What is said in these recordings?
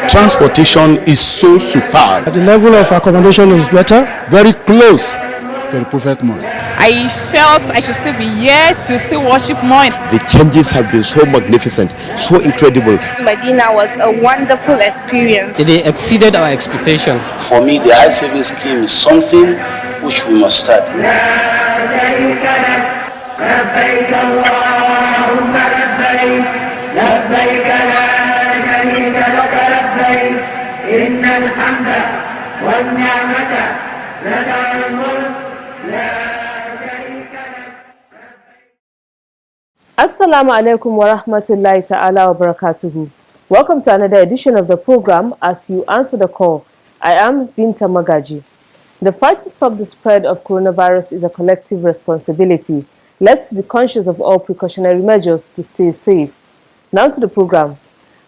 Transportation is so superb. The level of accommodation is better. Very close to the Prophet Mosque. I felt I should still be here to still worship more. The changes have been so magnificent, so incredible. Medina was a wonderful experience. They exceeded our expectation. For me, the Hajj saving scheme is something which we must start. Assalamu alaikum wa rahmatullahi ta'ala wa barakatuhu. Welcome to another edition of the program As You Answer the Call. I am Binta Magaji. The fight to stop the spread of coronavirus is a collective responsibility. Let's be conscious of all precautionary measures to stay safe. Now to the program.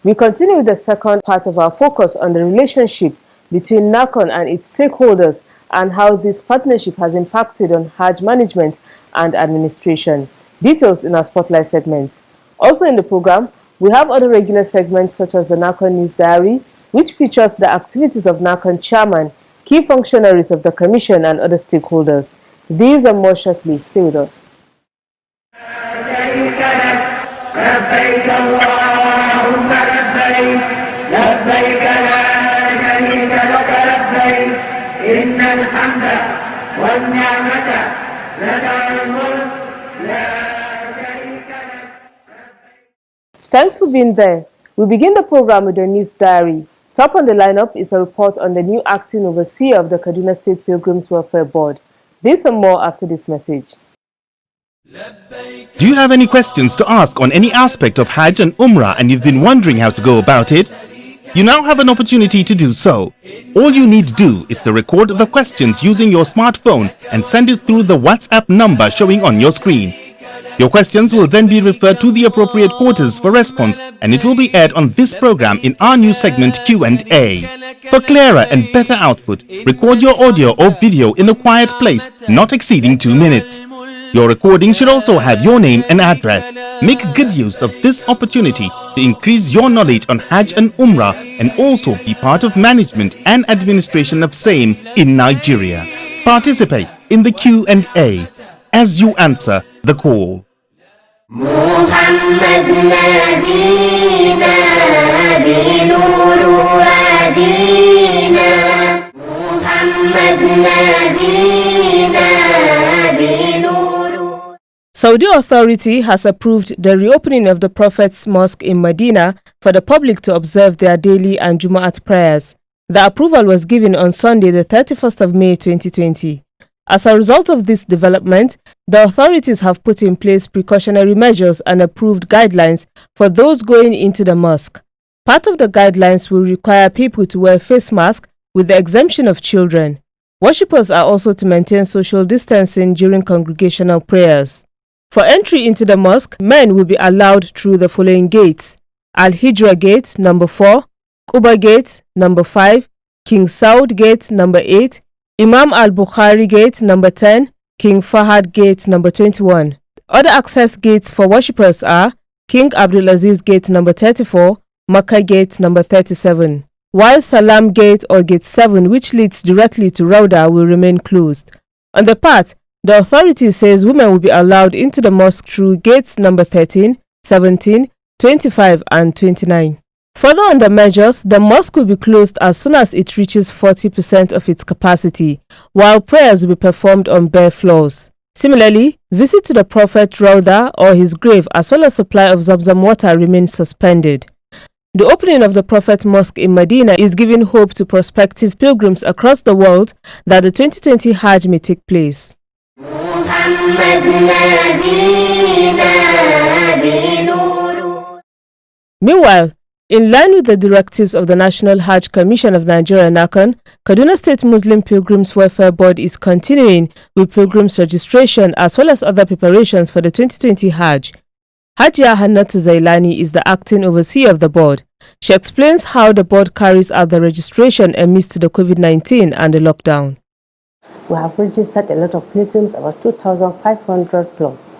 We continue with the second part of our focus on the relationship between NAHCON and its stakeholders and how this partnership has impacted on Hajj management and administration. Details in our Spotlight segment. Also in the program, we have other regular segments such as the NAHCON News Diary, which features the activities of NAHCON chairman, key functionaries of the commission and other stakeholders. These and more shortly. Stay with us. Thanks for being there. We begin the program with the News Diary. Top on the lineup is a report on the new acting overseer of the Kaduna State Pilgrims Welfare Board. This and more after this message. Do you have any questions to ask on any aspect of Hajj and Umrah and you've been wondering how to go about it? You now have an opportunity to do so. All you need to do is to record the questions using your smartphone and send it through the WhatsApp number showing on your screen. Your questions will then be referred to the appropriate quarters for response, and it will be aired on this program in our new segment Q&A. For clearer and better output, record your audio or video in a quiet place, not exceeding 2 minutes. Your recording should also have your name and address. Make good use of this opportunity to increase your knowledge on Hajj and Umrah and also be part of management and administration of same in Nigeria. Participate in the Q&A as you answer the call. محمد نبينا بنور هدينا محمد نبينا بنور. Saudi Authority has approved the reopening of the Prophet's Mosque in Medina for the public to observe their daily and Jumu'at prayers. The approval was given on Sunday, the 31st of May 2020. As a result of this development, the authorities have put in place precautionary measures and approved guidelines for those going into the mosque. Part of the guidelines will require people to wear face masks with the exemption of children. Worshippers are also to maintain social distancing during congregational prayers. For entry into the mosque, men will be allowed through the following gates: Al-Hijra Gate, number 4, Quba Gate, number 5, King Saud Gate, number 8, Imam al-Bukhari Gate, number 10, King Fahad Gate, number 21. Other access gates for worshippers are King Abdulaziz Gate, number 34, Makkah Gate, number 37. While Salam Gate or Gate 7, which leads directly to Rauda, will remain closed. On the part, the authority says women will be allowed into the mosque through gates number 13, 17, 25 and 29. Further on the measures, the mosque will be closed as soon as it reaches 40% of its capacity, while prayers will be performed on bare floors. Similarly, visit to the Prophet Rauda or his grave as well as supply of Zamzam water remains suspended. The opening of the Prophet Mosque in Medina is giving hope to prospective pilgrims across the world that the 2020 Hajj may take place. Meanwhile, in line with the directives of the National Hajj Commission of Nigeria (NAHCON), Kaduna State Muslim Pilgrims Welfare Board is continuing with pilgrims registration as well as other preparations for the 2020 Hajj. Hajia Hannatu Zailani is the acting overseer of the board. She explains how the board carries out the registration amidst the COVID-19 and the lockdown. We have registered a lot of pilgrims, about 2,500 plus.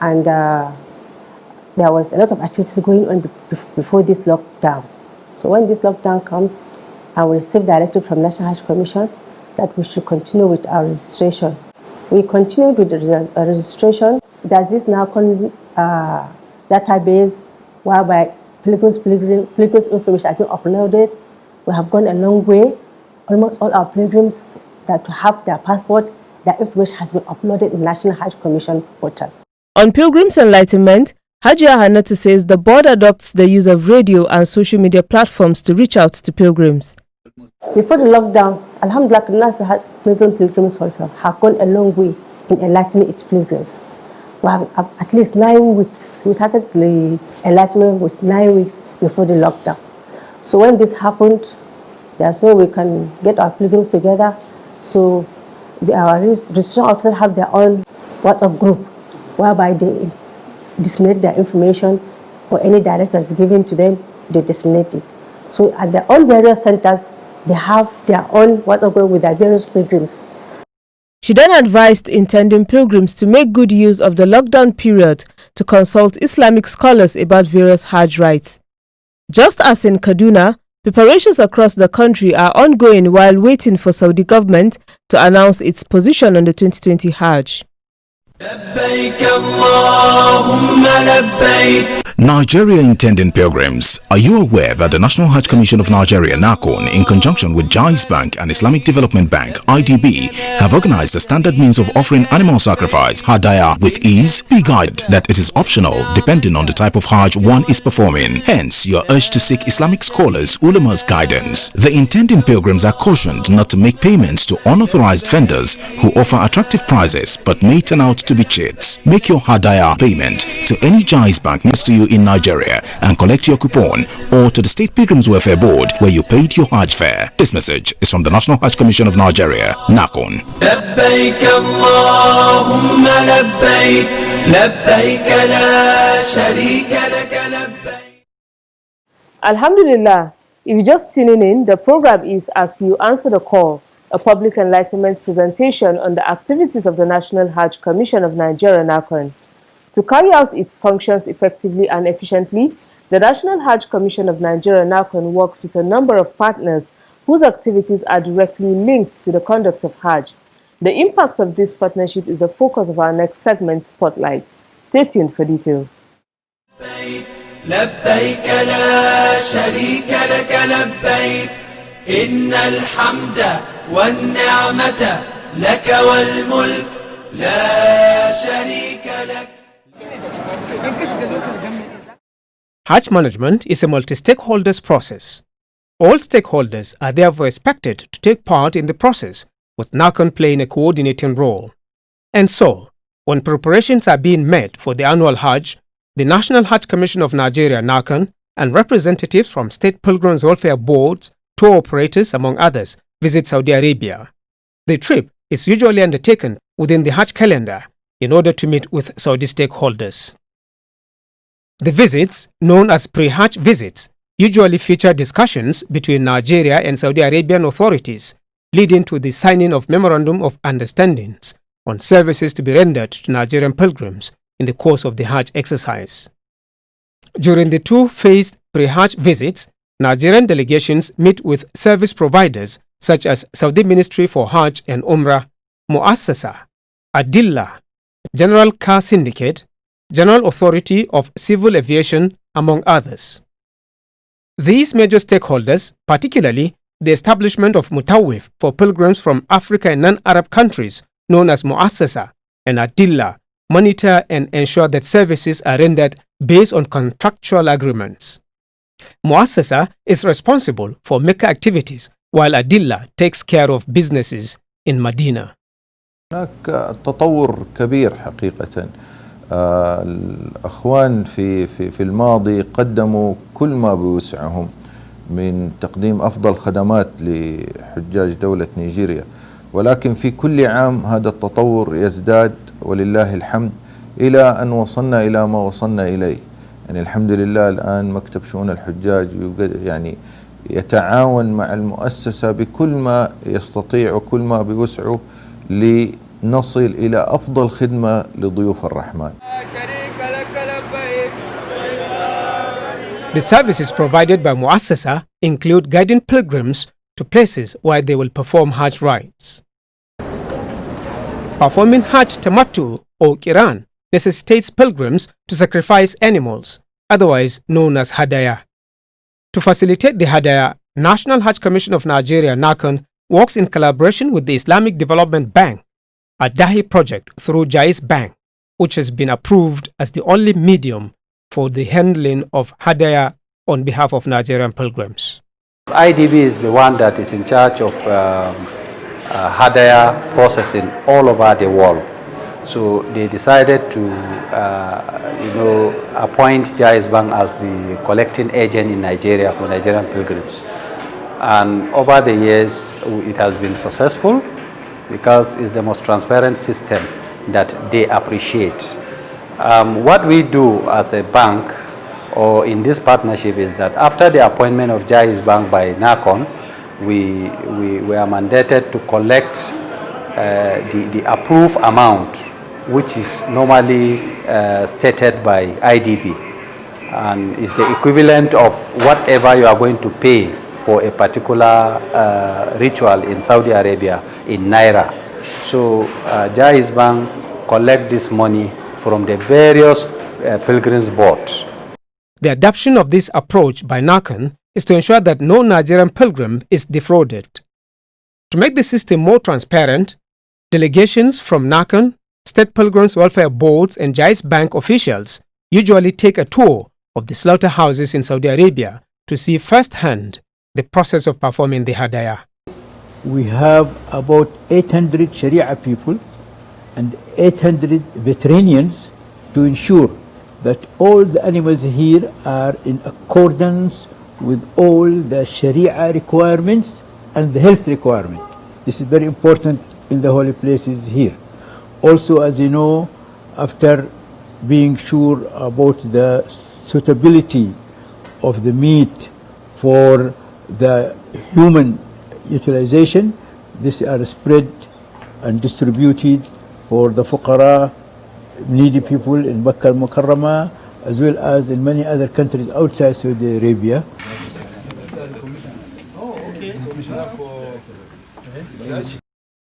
and there was a lot of activities going on before this lockdown. So when this lockdown comes, I will receive directive from National Hajj Commission that we should continue with our registration. We continued with the registration. There's this NAHCON database whereby pilgrims information has been uploaded. We have gone a long way. Almost all our pilgrims that have their passport, their information has been uploaded in National Hajj Commission portal. On Pilgrims Enlightenment, Hajia Hannatu says the board adopts the use of radio and social media platforms to reach out to pilgrims. Before the lockdown, Alhamdulillah, Muslim Pilgrims Welfare have gone a long way in enlightening its pilgrims. We have at least 9 weeks. We started the enlightenment with 9 weeks before the lockdown. So when this happened, there's no way we can get our pilgrims together. So our registration officers have their own WhatsApp group whereby they disseminate their information, or any directives given to them, they disseminate it. So at their own various centers, they have their own WhatsApp group with their various pilgrims. She then advised intending pilgrims to make good use of the lockdown period to consult Islamic scholars about various Hajj rites. Just as in Kaduna, preparations across the country are ongoing while waiting for Saudi government to announce its position on the 2020 Hajj. Nigeria intending pilgrims. Are you aware that the National Hajj Commission of Nigeria, NAHCON, in conjunction with Jais Bank and Islamic Development Bank, IDB, have organized a standard means of offering animal sacrifice, Hidayah, with ease? Be guided that it is optional depending on the type of Hajj one is performing. Hence, you are urged to seek Islamic scholars, Ulama's guidance. The intending pilgrims are cautioned not to make payments to unauthorized vendors who offer attractive prices but may turn out to be cheats. Make your Hidayah payment to any Jais Bank next to you in Nigeria and collect your coupon, or to the State Pilgrims Welfare Board where you paid your Hajj fare. This message is from the National Hajj Commission of Nigeria, NAHCON. لبيك اللهم لبيك لبيك لا شريك لك لبيك. Alhamdulillah, if you're just tuning in, the program is As You Answer the Call, a public enlightenment presentation on the activities of the National Hajj Commission of Nigeria, NAHCON. To carry out its functions effectively and efficiently, the National Hajj Commission of Nigeria, NAHCON, works with a number of partners whose activities are directly linked to the conduct of Hajj. The impact of this partnership is the focus of our next segment, Spotlight. Stay tuned for details. لبيك لا شريك لك لبيك إن الحمد والنعمة لك والملك لا شريك لك. Hajj management is a multi-stakeholders process. All stakeholders are therefore expected to take part in the process, with NAHCON playing a coordinating role. And so, when preparations are being made for the annual Hajj, the National Hajj Commission of Nigeria, NAHCON, and representatives from State Pilgrims Welfare Boards, tour operators, among others, visit Saudi Arabia. The trip is usually undertaken within the Hajj calendar in order to meet with Saudi stakeholders. The visits, known as pre-Hajj visits, usually feature discussions between Nigeria and Saudi Arabian authorities, leading to the signing of Memorandum of Understandings on services to be rendered to Nigerian pilgrims in the course of the Hajj exercise. During the two-phased pre-Hajj visits, Nigerian delegations meet with service providers such as Saudi Ministry for Hajj and Umrah, Muassasa, Adillah, General Car Syndicate, General Authority of Civil Aviation, among others. These major stakeholders, particularly the establishment of Mutawif for pilgrims from Africa and non-Arab countries, known as Muassasa and Adillah, monitor and ensure that services are rendered based on contractual agreements. Muassasa is responsible for Mecca activities, while Adillah takes care of businesses in Medina. هناك تطور كبير حقيقة. الأخوان في الماضي قدموا كل ما بوسعهم من تقديم أفضل خدمات لحجاج دولة نيجيريا، ولكن في كل عام هذا التطور يزداد ولله الحمد إلى أن وصلنا إلى ما وصلنا إليه. يعني الحمد لله الآن مكتب شؤون الحجاج يعني يتعاون مع المؤسسة بكل ما يستطيع وكل ما بوسعه لنصل إلى أفضل خدمة لضيوف الرحمن. The services provided by Muassasa include guiding pilgrims to places where they will perform Hajj rites. Performing Hajj Tamattu or Qiran necessitates pilgrims to sacrifice animals, otherwise known as Hidayah. To facilitate the Hidayah, National Hajj Commission of Nigeria (NAHCON) works in collaboration with the Islamic Development Bank, a Dahi project through Jais Bank, which has been approved as the only medium for the handling of Hidayah on behalf of Nigerian pilgrims. IDB is the one that is in charge of Hidayah processing all over the world. So they decided to, appoint Jais Bank as the collecting agent in Nigeria for Nigerian pilgrims. And over the years, it has been successful because it's the most transparent system that they appreciate. What we do as a bank or in this partnership is that after the appointment of Jais Bank by NAHCON, we are mandated to collect the approved amount, which is normally stated by IDB, and is the equivalent of whatever you are going to pay for a particular ritual in Saudi Arabia in Naira. So Jais Bank collect this money from the various pilgrims boards. The adoption of this approach by NAHCON is to ensure that no Nigerian pilgrim is defrauded. To make the system more transparent, delegations from NAHCON, State Pilgrims Welfare Boards and Jais Bank officials usually take a tour of the slaughterhouses in Saudi Arabia to see firsthand the process of performing the Hidayah. We have about 800 Sharia people and 800 veterinarians to ensure that all the animals here are in accordance with all the Sharia requirements and the health requirement. This is very important in the holy places here. Also, as you know, after being sure about the suitability of the meat for the human utilization, these are spread and distributed for the fuqara, needy people in Makkah al-Mukarramah, as well as in many other countries outside Saudi Arabia.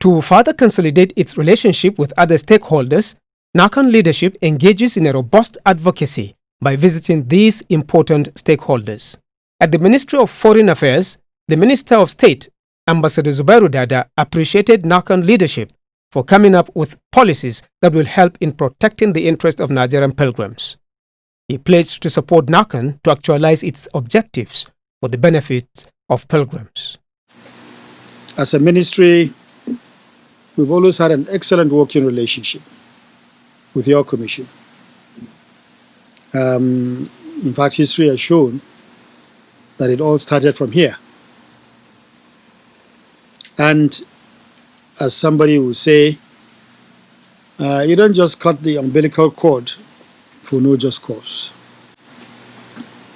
To further consolidate its relationship with other stakeholders, NAHCON leadership engages in a robust advocacy by visiting these important stakeholders. At the Ministry of Foreign Affairs, the Minister of State, Ambassador Zubairu Dada, appreciated NAHCON leadership for coming up with policies that will help in protecting the interests of Nigerian pilgrims. He pledged to support NAHCON to actualize its objectives for the benefit of pilgrims. As a ministry, we've always had an excellent working relationship with your commission. In fact, history has shown that it all started from here. And as somebody would say, you don't just cut the umbilical cord for no just cause.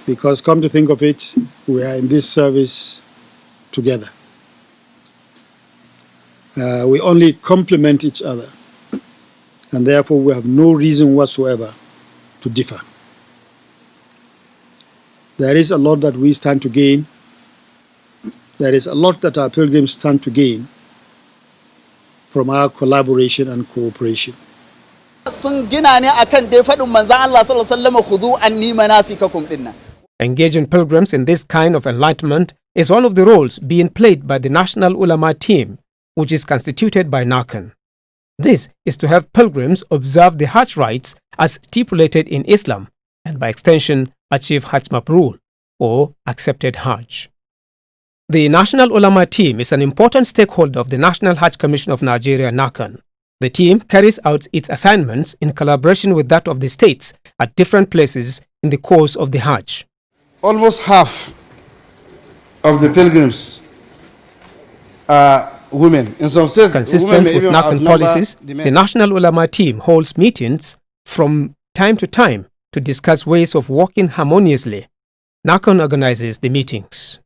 Because come to think of it, we are in this service together. We only complement each other, and therefore we have no reason whatsoever to differ. There is a lot that we stand to gain. There is a lot that our pilgrims stand to gain from our collaboration and cooperation. Engaging pilgrims in this kind of enlightenment is one of the roles being played by the National Ulama team, which is constituted by NAHCON. This is to help pilgrims observe the Hajj rites as stipulated in Islam and by extension achieve Hajj Mabrur or accepted Hajj. The National Ulama team is an important stakeholder of the National Hajj Commission of Nigeria (NAHCON). The team carries out its assignments in collaboration with that of the states at different places in the course of the Hajj. Almost half of the pilgrims are women. In some states, consistent with NAHCON policies, the National Ulama team holds meetings from time to time to discuss ways of working harmoniously. NAHCON organizes the meetings.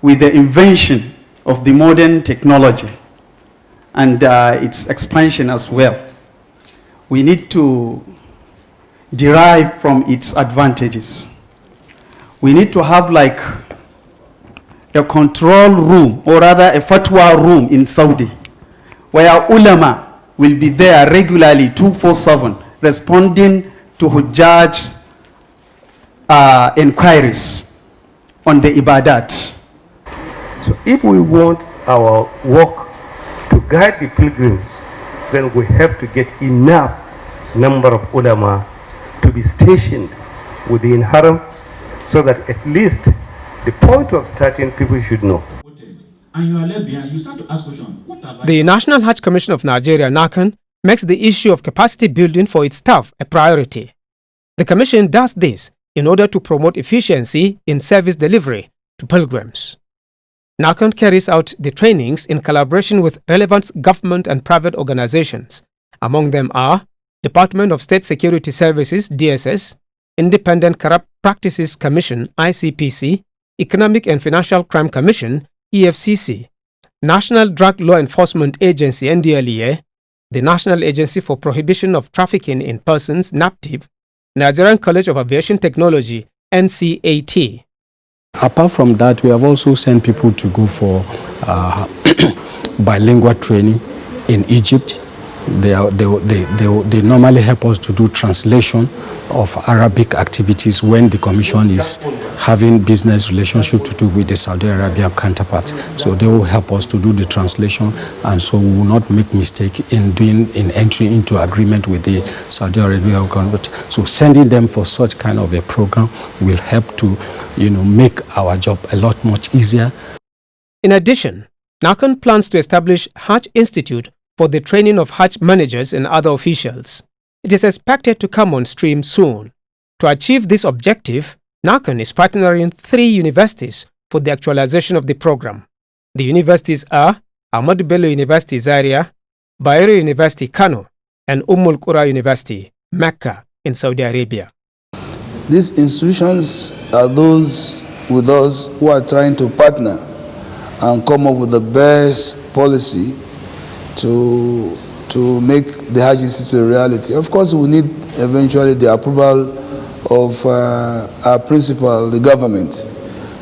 With the invention of the modern technology and its expansion as well, we need to derive from its advantages. We need to have like a control room, or rather a fatwa room in Saudi, where ulama will be there regularly 24/7 responding to Hujjaj's inquiries on the ibadat. So if we want our work to guide the pilgrims, then we have to get enough number of ulama to be stationed within Haram, so that at least the point of starting people should know. The National Hajj Commission of Nigeria, NAHCON, makes the issue of capacity building for its staff a priority. The Commission does this in order to promote efficiency in service delivery to pilgrims. NAHCON carries out the trainings in collaboration with relevant government and private organizations. Among them are Department of State Security Services, DSS, Independent Corrupt Practices Commission, ICPC, Economic and Financial Crime Commission, EFCC, National Drug Law Enforcement Agency, NDLEA, the National Agency for Prohibition of Trafficking in Persons, NAPTIP, Nigerian College of Aviation Technology, NCAT. Apart from that, we have also sent people to go for bilingual training in Egypt. They normally help us to do translation of Arabic activities when the Commission is having business relationship to do with the Saudi Arabian counterparts. So they will help us to do the translation, and so we will not make mistake in entering into agreement with the Saudi Arabian counterpart. So sending them for such kind of a program will help to, make our job a lot much easier. In addition, NAHCON plans to establish Hajj Institute for the training of Hajj managers and other officials. It is expected to come on stream soon. To achieve this objective, NAHCON is partnering 3 universities for the actualization of the program. The universities are Ahmadu Bello University Zaria, Bayero University Kano, and Qura University, Mecca in Saudi Arabia. These institutions are those with us who are trying to partner and come up with the best policy to make the Hajj Institute a reality. Of course, we need eventually the approval of our principal, the government.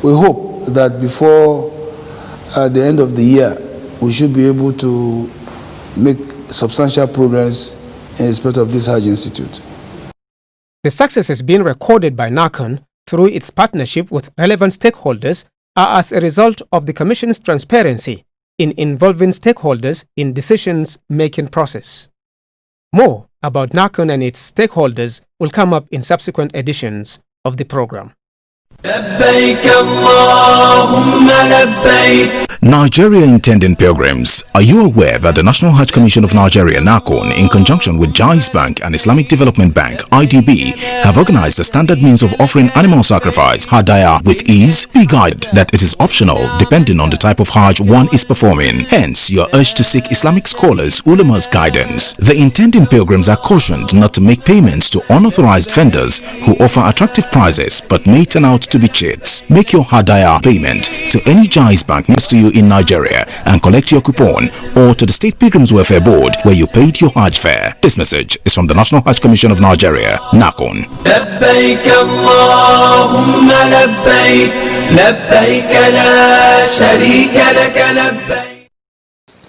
We hope that before the end of the year, we should be able to make substantial progress in respect of this Hajj Institute. The successes being recorded by NAHCON through its partnership with relevant stakeholders are as a result of the Commission's transparency in involving stakeholders in decisions-making process. More about NAHCON and its stakeholders will come up in subsequent editions of the program. Nigeria intending pilgrims, are you aware that the National Hajj Commission of Nigeria, NAHCON, in conjunction with Jais Bank and Islamic Development Bank, IDB, have organized a standard means of offering animal sacrifice, Hidayah, with ease? Be guided that it is optional depending on the type of Hajj one is performing. Hence, you are urged to seek Islamic scholars, Ulama's guidance. The intending pilgrims are cautioned not to make payments to unauthorized vendors who offer attractive prices but may turn out to be cheats. Make your Hidayah payment to any Jais Bank next to you in Nigeria and collect your coupon, or to the State Pilgrims Welfare Board where you paid your Hajj fare. This message is from the National Hajj Commission of Nigeria, NAHCON.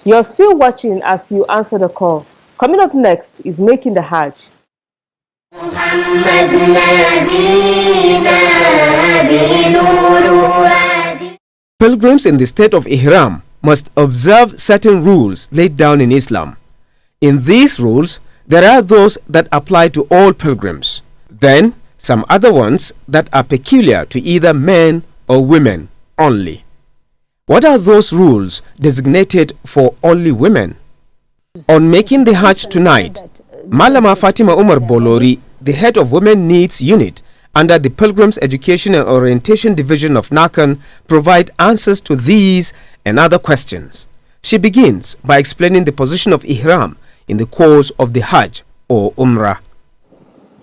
You're still watching as you answer the call. Coming up next is Making the Hajj. Pilgrims in the state of Ihram must observe certain rules laid down in Islam. In these rules, there are those that apply to all pilgrims. Then, some other ones that are peculiar to either men or women only. What are those rules designated for only women? On Making the Hajj tonight, Malama Fatima Umar Bolori, the head of Women Needs Unit under the Pilgrims Education and Orientation Division of NAHCON, provide answers to these and other questions. She begins by explaining the position of Ihram in the course of the Hajj or Umrah.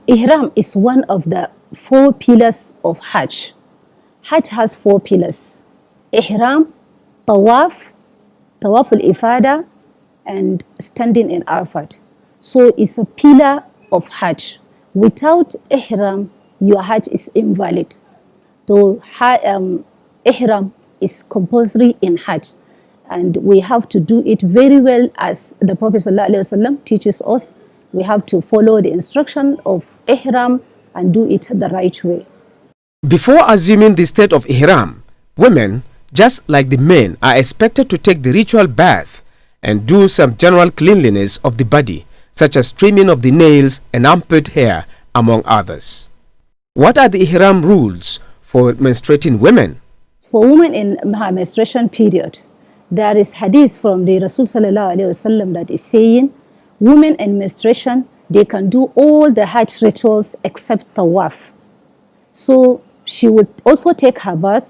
Ihram is one of the 4 pillars of Hajj. Hajj has 4 pillars: Ihram, Tawaf, Tawaf al-Ifada, and standing in Arafat. So it's a pillar of Hajj. Without ihram, your Hajj is invalid. So ihram is compulsory in Hajj, and we have to do it very well as the Prophet ﷺ teaches us. We have to follow the instruction of ihram and do it the right way. Before assuming the state of ihram, women, just like the men, are expected to take the ritual bath and do some general cleanliness of the body, such as trimming of the nails and armpit hair, among others. What are the ihram rules for menstruating women? For women in her menstruation period, there is hadith from the Rasul ﷺ that is saying, women in menstruation, they can do all the Hajj rituals except tawaf. So she would also take her bath,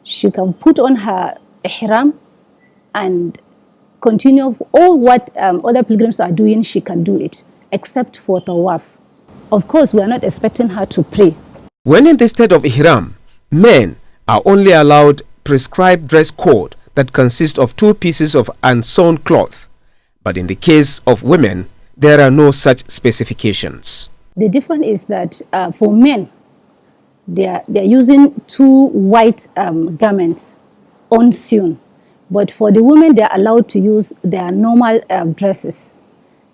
she can put on her ihram and continue all what other pilgrims are doing, she can do it, except for tawaf. Of course, we are not expecting her to pray. When in the state of ihram, men are only allowed prescribed dress code that consists of 2 pieces of unsewn cloth. But in the case of women, there are no such specifications. The difference is that for men, they're using 2 white garments unsewn. But for the women, they're allowed to use their normal dresses,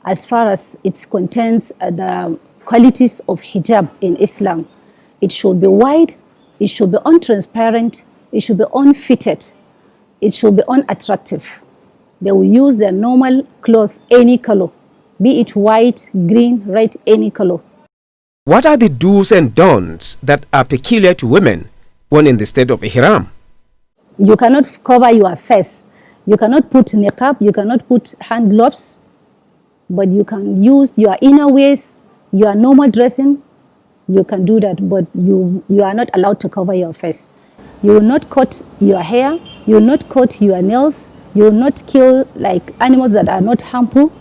as far as it contains the qualities of hijab in Islam. It should be wide, it should be untransparent, it should be unfitted, it should be unattractive. They will use their normal cloth, any color, be it white, green, red, any color. What are the do's and don'ts that are peculiar to women when in the state of ihram? You cannot cover your face. You cannot put niqab, you cannot put hand gloves, but you can use your inner waist, your normal dressing. You can do that, but you are not allowed to cover your face. You will not cut your hair, you will not cut your nails, you will not kill like animals that are not harmful,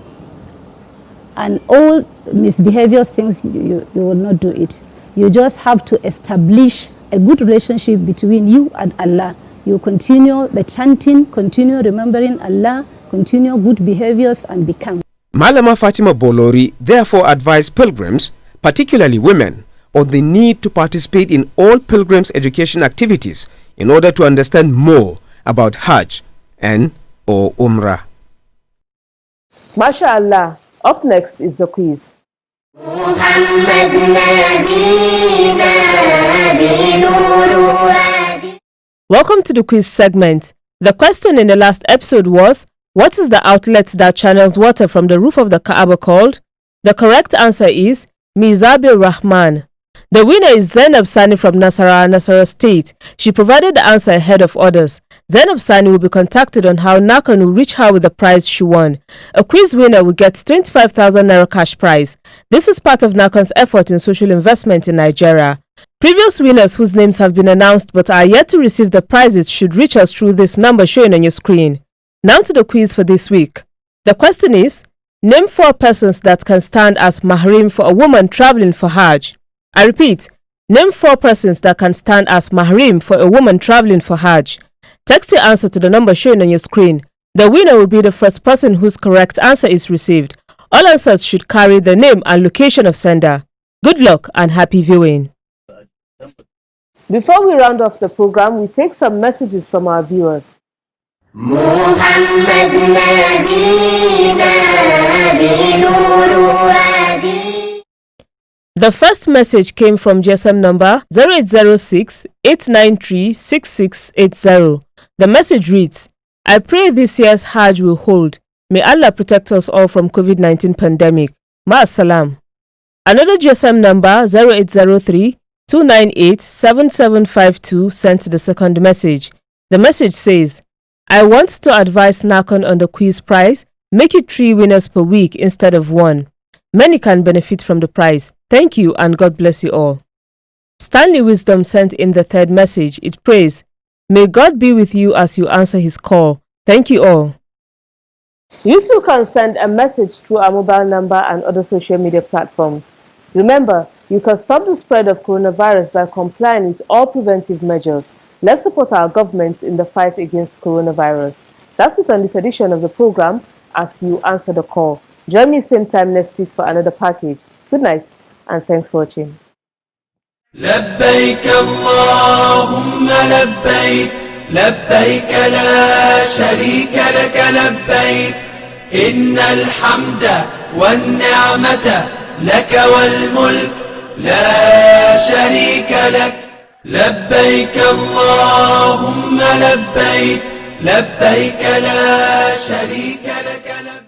and all misbehavious things, you will not do it. You just have to establish a good relationship between you and Allah. You continue the chanting, continue remembering Allah, continue good behaviors and become. Malama Fatima Bolori therefore advised pilgrims, particularly women, on the need to participate in all pilgrims' education activities in order to understand more about Hajj and or Umrah. MashaAllah. Up next is the quiz. Welcome to the quiz segment. The question in the last episode was, what is the outlet that channels water from the roof of the Kaaba called? The correct answer is Mizabil Rahman. The winner is Zainab Sani from Nasarawa State. She provided the answer ahead of others. Zainab Sani will be contacted on how NAHCON will reach her with the prize she won. A quiz winner will get 25,000 Naira cash prize. This is part of NAHCON's effort in social investment in Nigeria. Previous winners whose names have been announced but are yet to receive the prizes should reach us through this number showing on your screen. Now to the quiz for this week. The question is, name 4 persons that can stand as mahrim for a woman traveling for Hajj. I repeat, name 4 persons that can stand as mahrim for a woman traveling for Hajj. Text your answer to the number shown on your screen. The winner will be the first person whose correct answer is received. All answers should carry the name and location of sender. Good luck and happy viewing. Before we round off the program, we take some messages from our viewers. The first message came from GSM number 0806-893-6680. The message reads, I pray this year's Hajj will hold. May Allah protect us all from COVID-19 pandemic. Ma'as-salam. Another GSM number 0803-298-7752 sent the second message. The message says, I want to advise NAHCON on the quiz prize. Make it 3 winners per week instead of 1. Many can benefit from the prize. Thank you and God bless you all. Stanley Wisdom sent in the third message. It prays, may God be with you as you answer his call. Thank you all. You too can send a message through our mobile number and other social media platforms. Remember, you can stop the spread of coronavirus by complying with all preventive measures. Let's support our government in the fight against coronavirus. That's it on this edition of the program as you answer the call. Join me same time next week for another package. Good night and thanks for watching. لبيك اللهم لبيك لبيك لا شريك لك لبيك إن الحمد والنعمة لك والملك لا شريك لك لبيك اللهم لبيك لبيك لا شريك لك لبيك